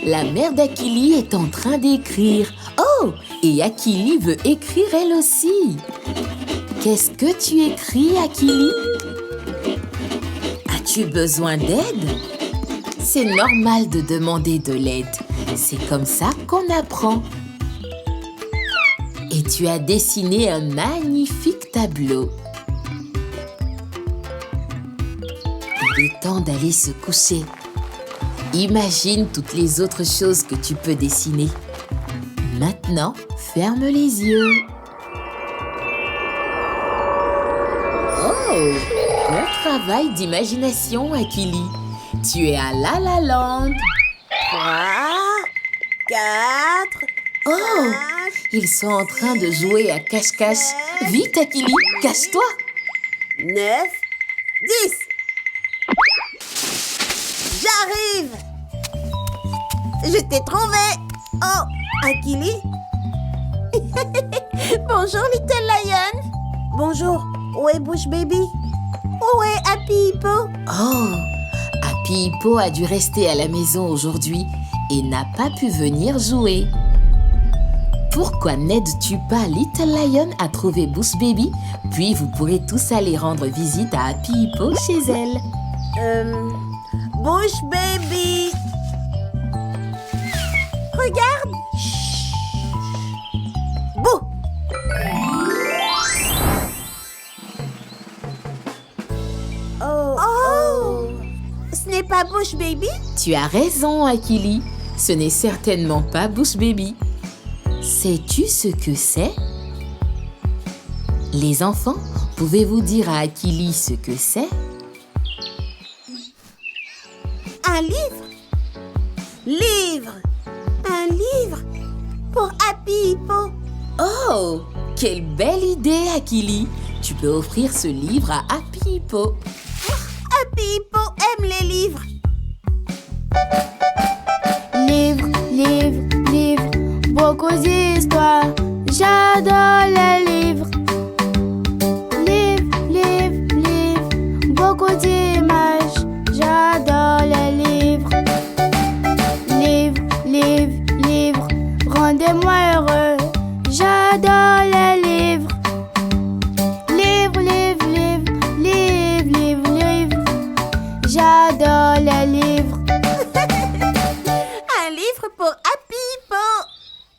la mère d'Akili est en train d'écrire. Oh, et Akili veut écrire elle aussi. Qu'est-ce que tu écris, Akili? As-tu besoin d'aide? C'est normal de demander de l'aide. C'est comme ça qu'on apprend. Et tu as dessiné un magnifique tableau. Il est temps d'aller se coucher. Imagine toutes les autres choses que tu peux dessiner. Maintenant, ferme les yeux. Oh, bon travail d'imagination, Akili. Tu es à La La Land. 3, 4, Oh, ils sont en train de jouer à cache-cache. Vite, Akili, cache-toi. 9, 10. J'arrive. Je t'ai trouvé. Oh, Akili. Bonjour, Little Lion. Bonjour. Où est Bush Baby? Où est Happy Hippo? Oh, Happy Hippo a dû rester à la maison aujourd'hui et n'a pas pu venir jouer. Pourquoi n'aides-tu pas Little Lion à trouver Bush Baby? Puis vous pourrez tous aller rendre visite à Happy Hippo chez elle. Bush Baby. Regarde. Chut. Bouh. Oh. Ce n'est pas Bush Baby? Tu as raison, Akili. Ce n'est certainement pas Bush Baby. Sais-tu ce que c'est? Les enfants, pouvez-vous dire à Akili ce que c'est? Un livre. Livre. Un livre pour Happy Hippo. Oh, quelle belle idée, Akili. Tu peux offrir ce livre à Happy Hippo. Happy Hippo aime les livres. Livre, livre, livre, beaucoup d'histoires. J'adore les livres. Livre, livre, livre, beaucoup d'images. J'adore les livres. Livre, livre, livre, rendez-moi heureux. J'adore les livres. Livre, livre, livre, livre, livre, livre. J'adore les livres. Un livre pour Happy Hippo.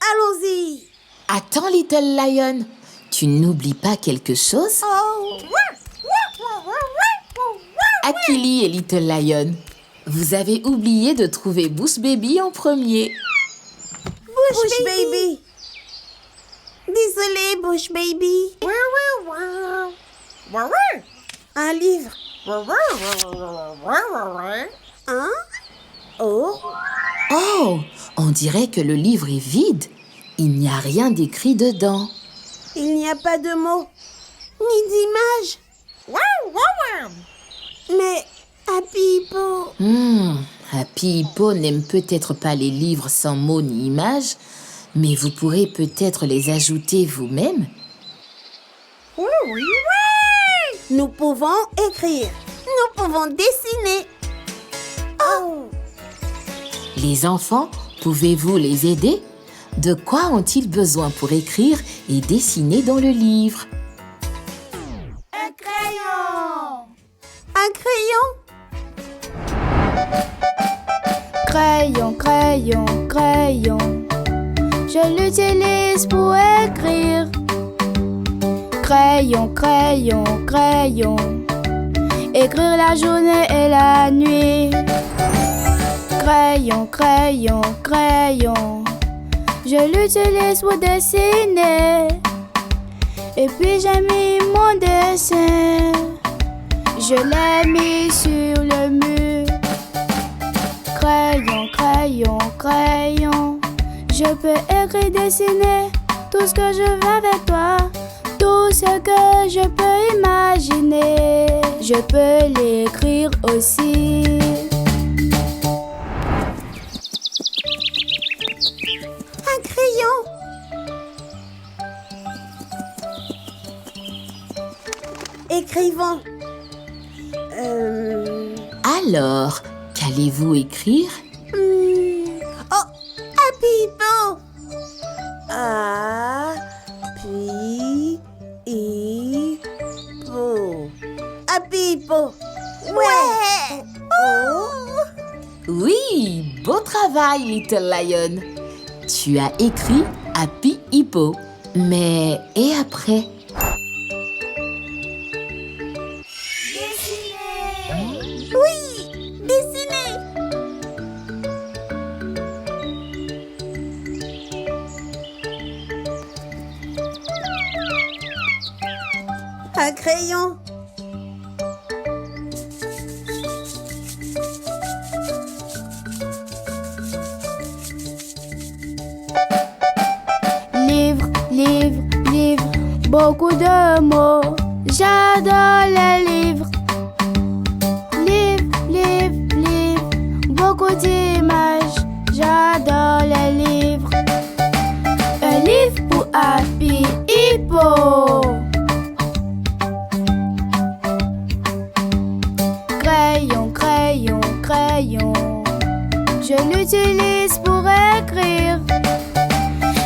Allons-y. Attends, Little Lion. Tu n'oublies pas quelque chose? Oh. Akili et Little Lion, vous avez oublié de trouver Bush Baby en premier. Bush Baby. Désolé, Bush Baby. Un livre. Hein? Oh. Oh, on dirait que le livre est vide. Il n'y a rien d'écrit dedans. Il n'y a pas de mots, ni d'image. Mais Happy Hippo. Happy Hippo n'aime peut-être pas les livres sans mots ni images, mais vous pourrez peut-être les ajouter vous-même. Nous pouvons écrire. Nous pouvons dessiner. Oh. Les enfants, pouvez-vous les aider? De quoi ont-ils besoin pour écrire et dessiner dans le livre? Un crayon. Un crayon. Crayon, crayon, crayon. Je l'utilise pour écrire. Crayon, crayon, crayon. Écrire la journée et la nuit. Crayon, crayon, crayon. Je l'utilise pour dessiner. Et puis j'ai mis mon dessin. Je l'ai mis sur le mur. Crayon, crayon, crayon. Je peux écrire, dessiner tout ce que je veux avec toi. Tout ce que je peux imaginer. Je peux l'écrire aussi. Un crayon. Écrivons. Alors, qu'allez-vous écrire? Oh, Hippo. Ouais. Oh. Oui, beau travail, Little Lion. Tu as écrit Happy Hippo. Mais et après? Oui, dessiner. Un crayon. Livre, livre, livre, beaucoup de mots. J'adore les livres. Livre, livre, livre, beaucoup d'images. J'adore les livres. Un livre pour Happy Hippo. Crayon, crayon, crayon. Je l'utilise pour écrire.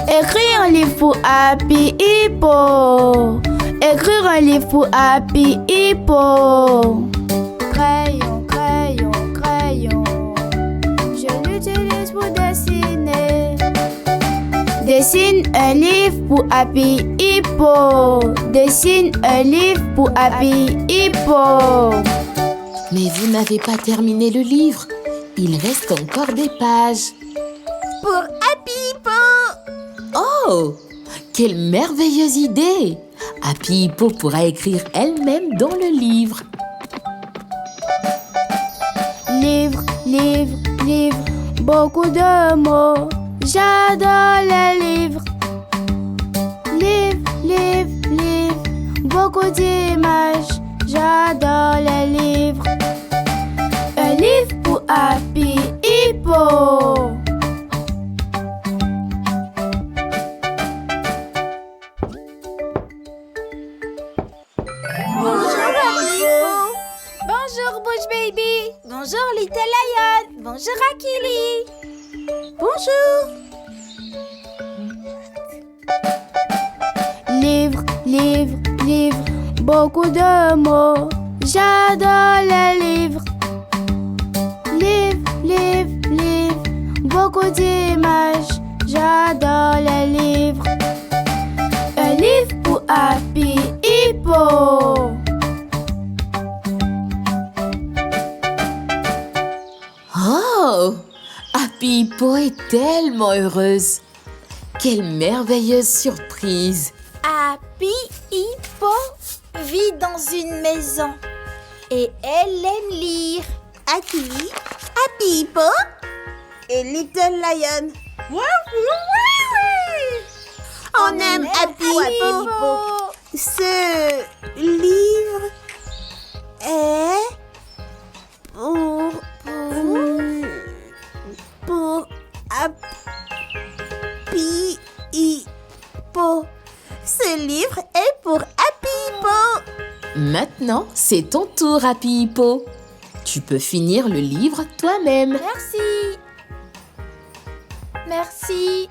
Écrire un livre pour Happy Hippo. Écrire un livre pour Happy Hippo. Crayon, crayon, crayon. Je l'utilise pour dessiner. Dessine un livre pour Happy Hippo. Dessine un livre pour Happy Hippo. Mais vous n'avez pas terminé le livre. Il reste encore des pages. Pour Happy Hippo. Oh, quelle merveilleuse idée! Happy Hippo pourra écrire elle-même dans le livre. Livre, livre, livre, beaucoup de mots. J'adore les livres. Livre, livre, livre, beaucoup d'images. J'adore les livres. Un livre pour Happy Hippo. Bonjour Happy Hippo. Bonjour Bush Baby. Bonjour Little Lion. Bonjour Akili. Bonjour. Livre, livre, livre, beaucoup de mots. J'adore les livres. Livre, livre, livre, beaucoup d'images. J'adore les livres. Un livre pour Happy Hippo. Oh, Happy Hippo est tellement heureuse. Quelle merveilleuse surprise! Happy Hippo vit dans une maison et elle aime lire. Akili, Happy Hippo et Little Lion. On aime Happy Hippo. Ce livre est pour Happy Hippo. Ce livre est pour Happy Hippo. Maintenant, c'est ton tour, Happy Hippo. Tu peux finir le livre toi-même. Merci. Merci.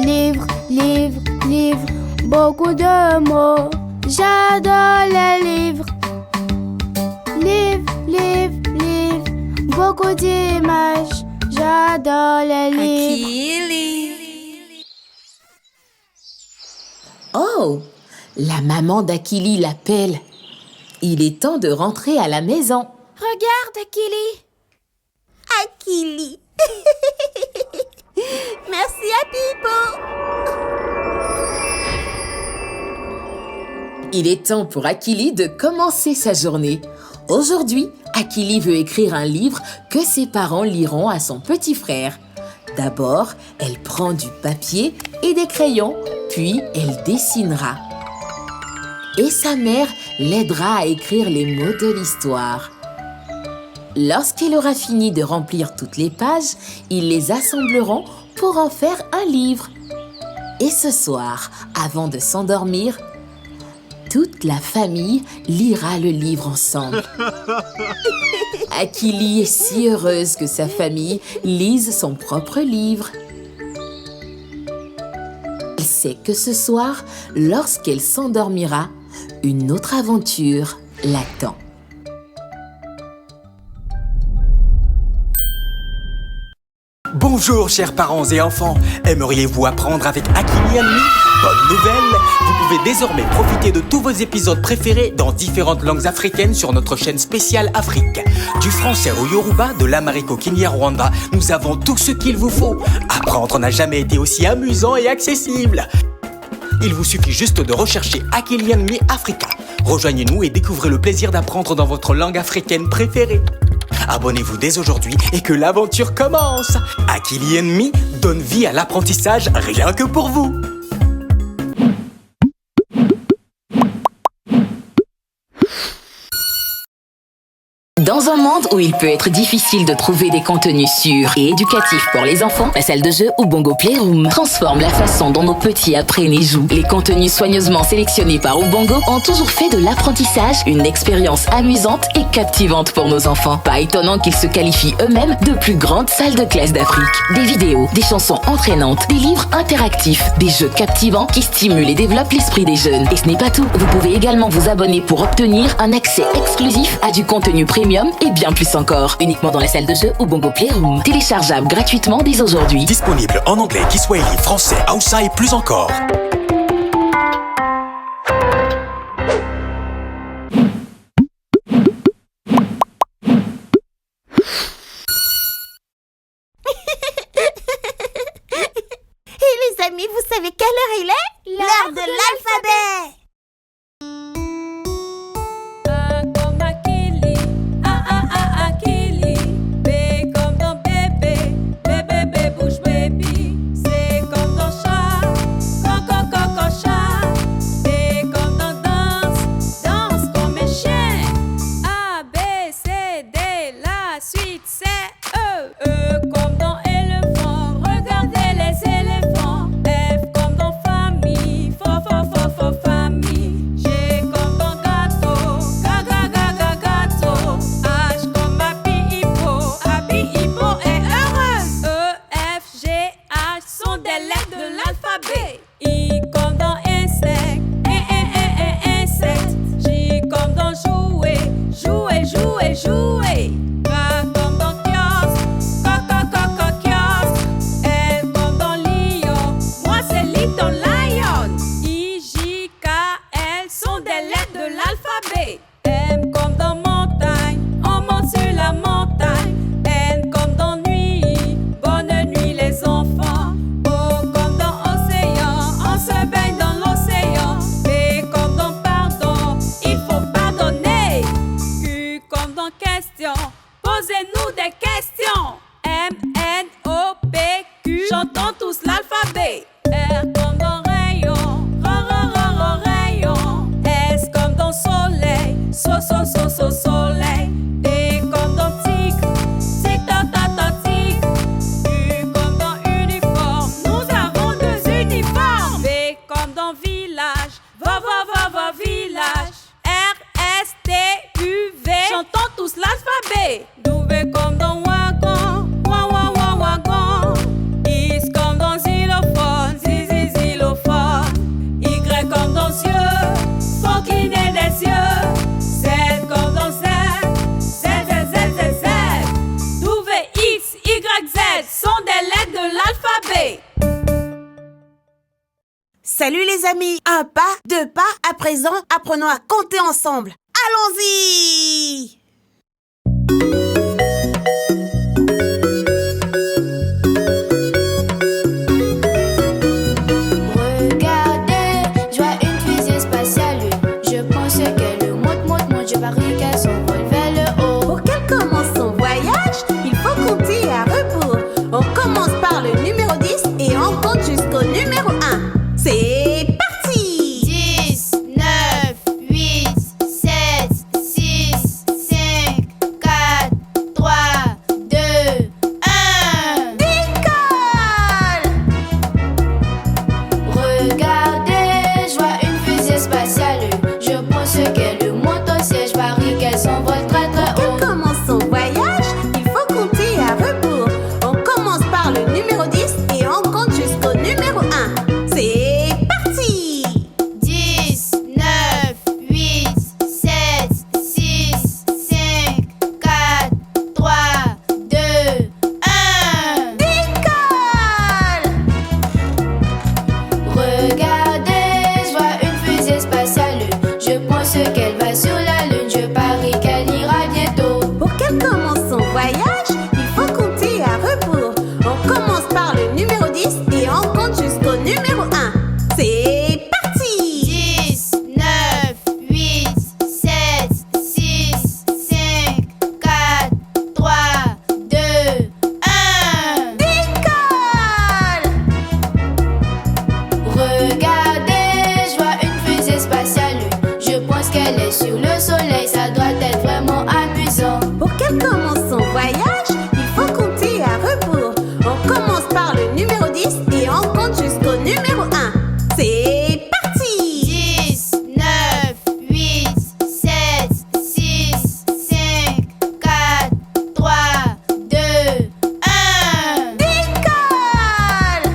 Livre, livre, livre, beaucoup de mots. J'adore les livres. Livre, livre, livre, beaucoup d'images. J'adore les livres. Oh, la maman d'Akili l'appelle. Il est temps de rentrer à la maison. Regarde, Akili. Akili. Merci Happy Hippo. Il est temps pour Akili de commencer sa journée. Aujourd'hui, Akili veut écrire un livre que ses parents liront à son petit frère. D'abord, elle prend du papier et des crayons, puis elle dessinera. Et sa mère l'aidera à écrire les mots de l'histoire. Lorsqu'elle aura fini de remplir toutes les pages, ils les assembleront pour en faire un livre. Et ce soir, avant de s'endormir, toute la famille lira le livre ensemble. Akili est si heureuse que sa famille lise son propre livre. Elle sait que ce soir, lorsqu'elle s'endormira, Une autre aventure l'attend. Bonjour chers parents et enfants, aimeriez-vous apprendre avec Akili Me? Bonne nouvelle, vous pouvez désormais profiter de tous vos épisodes préférés dans différentes langues africaines sur notre chaîne spéciale Afrique. Du français au Yoruba, de l'amérique au Kinyarwanda, nous avons tout ce qu'il vous faut. Apprendre n'a jamais été aussi amusant et accessible. Il vous suffit juste de rechercher Akili Me Africa. Rejoignez-nous et découvrez le plaisir d'apprendre dans votre langue africaine préférée. Abonnez-vous dès aujourd'hui et que l'aventure commence. Akili Me donne vie à l'apprentissage rien que pour vous. Dans un monde où il peut être difficile de trouver des contenus sûrs et éducatifs pour les enfants, la salle de jeu Ubongo Playroom transforme la façon dont nos petits apprennent et jouent. Les contenus soigneusement sélectionnés par Ubongo ont toujours fait de l'apprentissage une expérience amusante et captivante pour nos enfants. Pas étonnant qu'ils se qualifient eux-mêmes de plus grandes salles de classe d'Afrique. Des vidéos, des chansons entraînantes, des livres interactifs, des jeux captivants qui stimulent et développent l'esprit des jeunes. Et ce n'est pas tout, vous pouvez également vous abonner pour obtenir un accès exclusif à du contenu premium et bien plus encore, uniquement dans la salle de jeu Ubongo Playroom. Téléchargeable gratuitement dès aujourd'hui. Disponible en anglais, Kiswahili, français, Hausa et plus encore. Et les amis, vous savez quelle heure il est? L'heure de l'alphabet. Posez-nous des questions. M-N-O-P-Q. Chantons tous l'alphabet. R comme dans rayon. Rayon. S comme dans soleil. Soleil. T comme dans tigre. Tigre. U comme dans uniforme. Nous avons deux uniformes. V comme dans village. Va, village. R-S-T-U-V. Chantons tous l'alphabet. W comme dans wagon. Wagon. Is comme dans xylophone. Xylophone. Y comme dans yeux. Faut qu'il ait des yeux. Z comme dans Z. Z. W, X, Y, Z sont des lettres de l'alphabet. Salut les amis, un pas, deux pas, à présent, apprenons à compter ensemble. Allons-y! Regardez, je vois une fusée spatiale. Je pense qu'elle monte, je parie qu'elle s'envole vers le haut. Pour qu'elle commence son voyage, il faut compter à rebours. On commence par le numéro 10 et on compte jusqu'au numéro 1. C'est parti! 10, 9, 8, 7, 6, 5, 4, 3, 2, 1. École! Regardez, je vois une fusée spatiale. Je pense qu'elle monte au ciel, je parie qu'elle s'envole très très Pour haut. qu'elle commence son voyage, il faut compter à rebours. On commence par le numéro 10 et on compte jusqu'au numéro 1. voyage, il faut compter à rebours. On commence par le numéro 10 et on compte jusqu'au numéro 1. C'est parti! 10, 9, 8, 7, 6, 5, 4, 3, 2, 1. Décolle! Regardez, je vois une fusée spatiale. Je pense qu'elle est sur le soleil, ça doit être vraiment amusant. Pour qu'elle commence son voyage, il faut compter à rebours. On commence par le numéro 10 et on compte jusqu'au numéro 1. C'est parti! 10, 9, 8, 7, 6, 5, 4, 3, 2, 1. Décolle!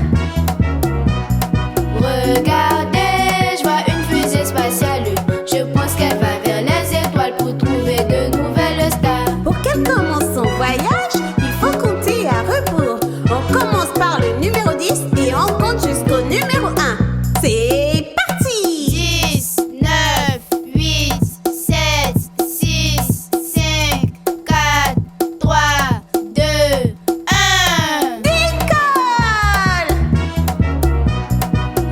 Regardez, je vois une fusée spatiale. Je pense qu'elle va vers les étoiles pour trouver de nouvelles stars. Pour qu'elle commence son voyage, il faut compter à rebours. On commence par le numéro 10 et on compte jusqu'au numéro 1. C'est parti! 10, 9, 8, 7, 6, 5, 4, 3, 2, 1. Décolle!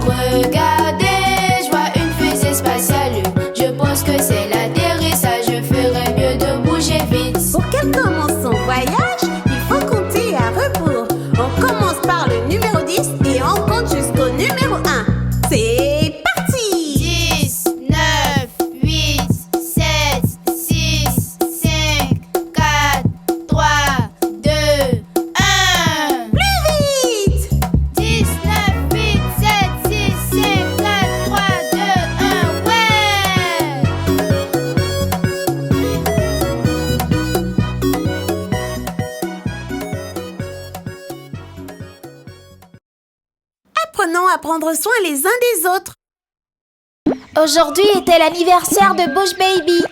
Regardez, je vois une fusée spatiale. Je pense que c'est l'atterrissage. Je ferais mieux de bouger vite. Pour qu'elle commence son voyage, il faut compter à rebours. On commence par le numéro 10 et on compte jusqu'au numéro 1. C'est parti! 10, 9, 8, 7, 6, 5, 4, 3, 2, 1. Plus vite! 10, 9, 8, 7, 6, 5, 4, 3, 2, 1, ouais! Apprenons à prendre soin les uns des autres. Aujourd'hui était l'anniversaire de Bush Baby.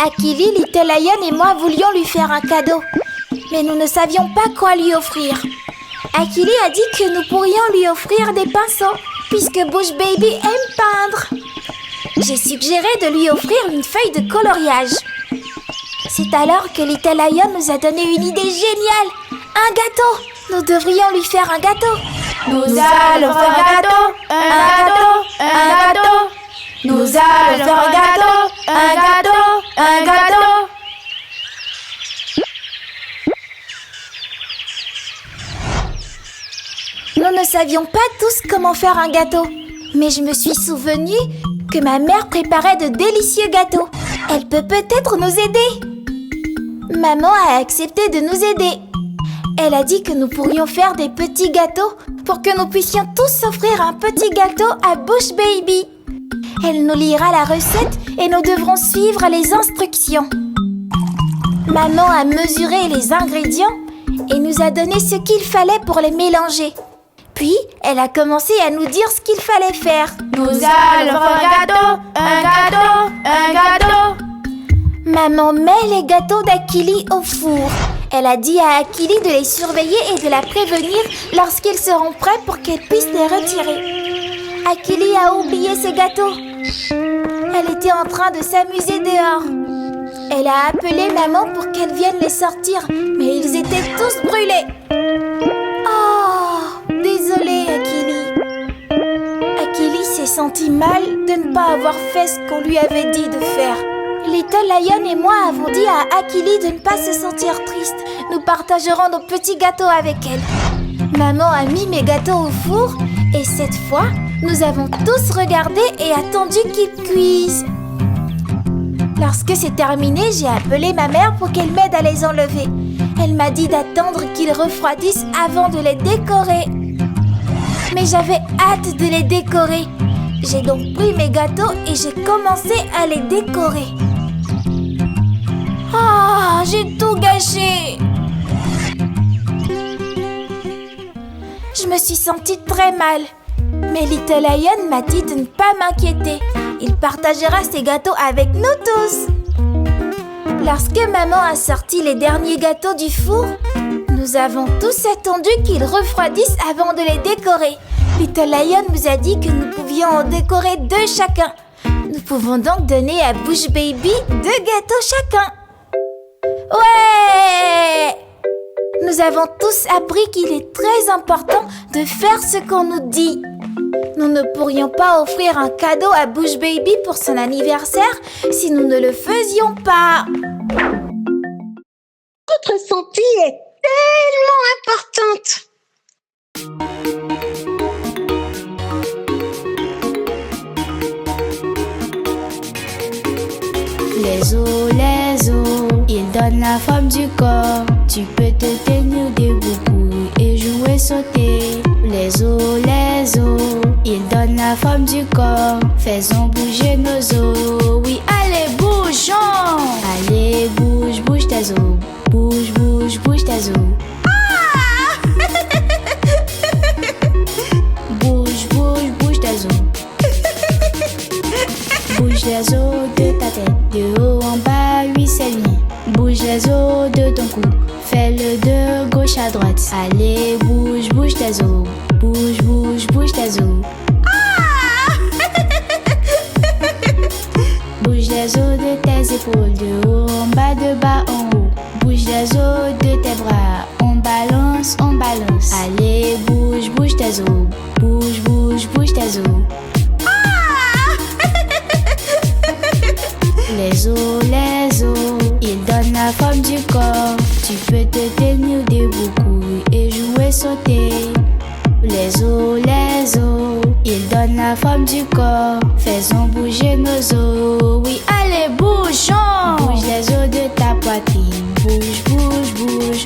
Akili, Little Lion et moi voulions lui faire un cadeau, mais nous ne savions pas quoi lui offrir. Akili a dit que nous pourrions lui offrir des pinceaux, puisque Bush Baby aime peindre. J'ai suggéré de lui offrir une feuille de coloriage. C'est alors que Little Lion nous a donné une idée géniale. Un gâteau! Nous devrions lui faire un gâteau. Nous allons faire un gâteau, un gâteau, un gâteau. Nous allons faire un gâteau, un gâteau, un gâteau. Nous ne savions pas tous comment faire un gâteau, mais je me suis souvenu que ma mère préparait de délicieux gâteaux. Elle peut peut-être nous aider. Maman a accepté de nous aider. Elle a dit que nous pourrions faire des petits gâteaux pour que nous puissions tous offrir un petit gâteau à Bush Baby. Elle nous lira la recette et nous devrons suivre les instructions. Maman a mesuré les ingrédients et nous a donné ce qu'il fallait pour les mélanger. Puis, elle a commencé à nous dire ce qu'il fallait faire. Nous allons faire un gâteau, un gâteau, un gâteau. Maman met les gâteaux d'Akili au four. Elle a dit à Akili de les surveiller et de la prévenir lorsqu'ils seront prêts pour qu'elle puisse les retirer. Akili a oublié ses gâteaux. Elle était en train de s'amuser dehors. Elle a appelé maman pour qu'elle vienne les sortir, mais ils étaient tous brûlés. Oh, désolée Akili. Akili s'est sentie mal de ne pas avoir fait ce qu'on lui avait dit de faire. Little Lion et moi avons dit à Akili de ne pas se sentir triste. Nous partagerons nos petits gâteaux avec elle. Maman a mis mes gâteaux au four et cette fois, nous avons tous regardé et attendu qu'ils cuisent. Lorsque c'est terminé, j'ai appelé ma mère pour qu'elle m'aide à les enlever. Elle m'a dit d'attendre qu'ils refroidissent avant de les décorer. Mais j'avais hâte de les décorer. J'ai donc pris mes gâteaux et j'ai commencé à les décorer. Ah, j'ai tout gâché! Je me suis sentie très mal. Mais Little Lion m'a dit de ne pas m'inquiéter. Il partagera ses gâteaux avec nous tous. Lorsque maman a sorti les derniers gâteaux du four, nous avons tous attendu qu'ils refroidissent avant de les décorer. Little Lion nous a dit que nous pouvions en décorer 2 chacun. Nous pouvons donc donner à Bush Baby 2 gâteaux chacun. Ouais! Nous avons tous appris qu'il est très important de faire ce qu'on nous dit. Nous ne pourrions pas offrir un cadeau à Bush Baby pour son anniversaire si nous ne le faisions pas. Votre santé est tellement importante. Les os, ils donnent la forme du corps. Tu peux te tenir debout et jouer sauter. Les os, ils donnent la forme du corps. Faisons bouger nos os. Oui, allez, bougeons. Allez, bouge, bouge tes os. Bouge, bouge, bouge tes os. Bouge, bouge, bouge tes os. Bouge les os de ta tête, de haut en bas, oui c'est bien. Bouge les os de ton cou, fais-le de gauche à droite. Allez, bouge, bouge tes os. Bouge, bouge, bouge tes os. Bouge les os de tes épaules, de haut en bas, de bas en haut. Bouge les os de tes bras, on balance, on balance. Allez, bouge, bouge tes os. Bouge, bouge, bouge tes os. Les os, ils donnent la forme du corps. Tu peux te tenir debout, courir et jouer sauter. Les os, ils donnent la forme du corps. Faisons bouger nos os. Oui, allez, bougeons. Bouge les os de ta poitrine. Bouge, bouge, bouge.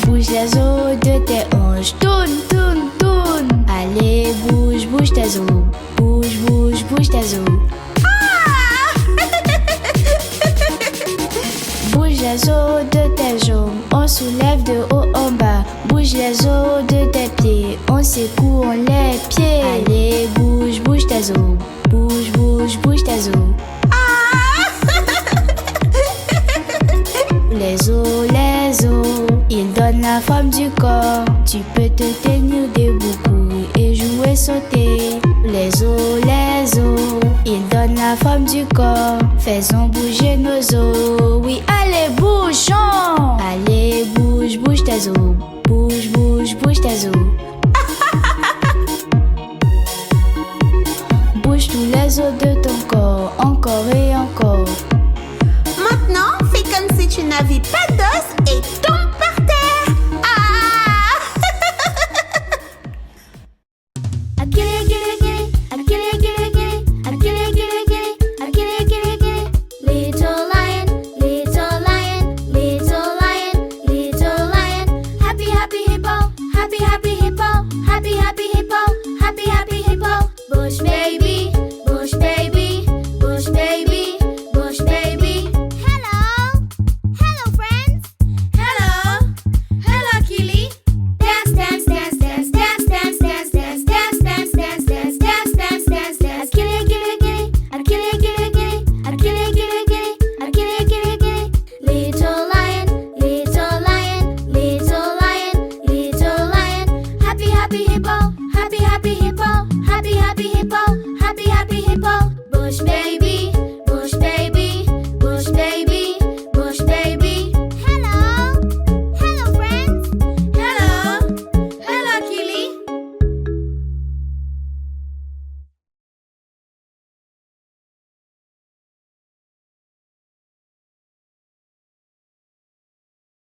Bouge les os de tes hanches. Tourne, tourne, tourne. Allez, bouge, bouge tes os. Bouge, bouge, bouge tes os. Bouge les os de tes jambes, on soulève de haut en bas. Bouge les os de tes pieds, on secoue les pieds. Allez, bouge, bouge tes os. Bouge, bouge, bouge tes os. Les os, ils donnent la forme du corps. Tu peux te tenir debout, courir et jouer sauter. Les os, ils donnent la forme du corps. Faisons bouger nos os. Oui, allez, bougeons. Allez, bouge, bouge tes os. Bouge, bouge, bouge tes os. Bouge tous les os de ton corps, encore et encore. Maintenant, fais comme si tu n'avais pas d'os et tourne